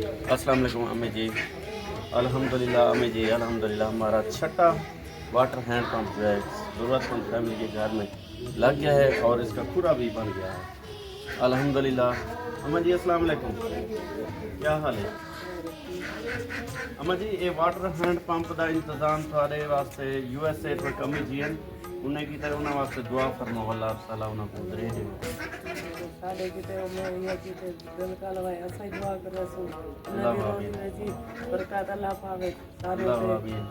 अस्सलाम वालेकुम अम्मी जी। अल्हम्दुलिल्लाह अम्मी जी, अल्हम्दुलिल्लाह हमारा छठा वाटर हैंड पंप जो है ज़रूरतमंद फैमिली के घर में लग गया है और इसका खुरा भी बन गया है। अल्हम्दुलिल्लाह। अम्मा जी अस्सलाम वालेकुम, क्या हाल है? अम्मा जी ये वाटर हैंड पंप का इंतज़ाम थोड़े वास्ते USA तो कमी जी उन्हें की तरह उन्हें वास्ते दुआ फरमा अल्लाह ताला उन्हें को दे दे। साढ़े की ते मैं ये की ते दिल का लवाए ऐसा ही दुआ कर रहा हूँ अल्लाह नबी आमीन। रोजी में जी बरकत अल्लाह पावे सारे अल्लाह पे आमीन।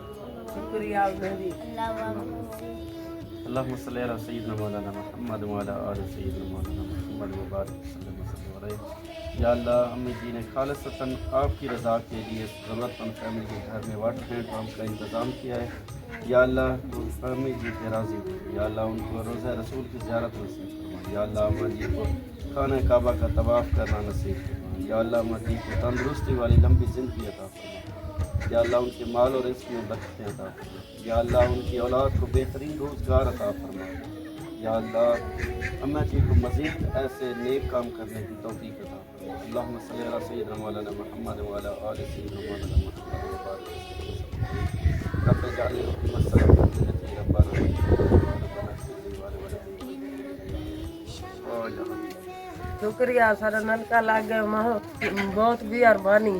शुक्रिया मेरी अल्लाहुम्मा सल्ली अला सय्यिदना मौलाना मुहम्मद व अला आलि सय्यिदना मौलाना मुहम्मद व बारिक वसल्लम अलैहि। या अल्लाह अम्मी जी ने खालिसतन आपकी रज़ा के लिए ज़रूरतमंद फैमिली के घर में वाटर हैंड पंप का इंतज़ाम किया है। या अल्लाह तो अम्मी जी के राज़ी हो। या अल्लाह उनको रोज़ा रसूल की ज़ियारत नसीब फरमा। या अल्लाह अम्मा जी को खाना काबा का तवाफ़ करना नसीब फरमा। या अल्लाह अम्मा जी को तंदुरुस्ती वाली लंबी ज़िंदगी अता फरमा। या अल्लाह उनके माल और रिज़्क़ में बरकतें अता फरमा। या अल्लाह उनकी औलाद को बेहतरीन रोज़गार अता फरमा। या अल्लाह अम्मा जी को मज़ीद ऐसे नेक काम करने की तौफ़ीक़ अता फरमा। अल्लाहुम्मा सल्ली अला सय्यिदना मौलाना मुहम्मद व अला आलि सय्यिदना मौलाना मुहम्मद व बारिक वसल्लम। रब्बे जअलनी मुक़ीमस सलाति व ज़िर्रिय्यती रब्बना शुक्रिया सारा नलका लाग गया बहुत मेहरबानी।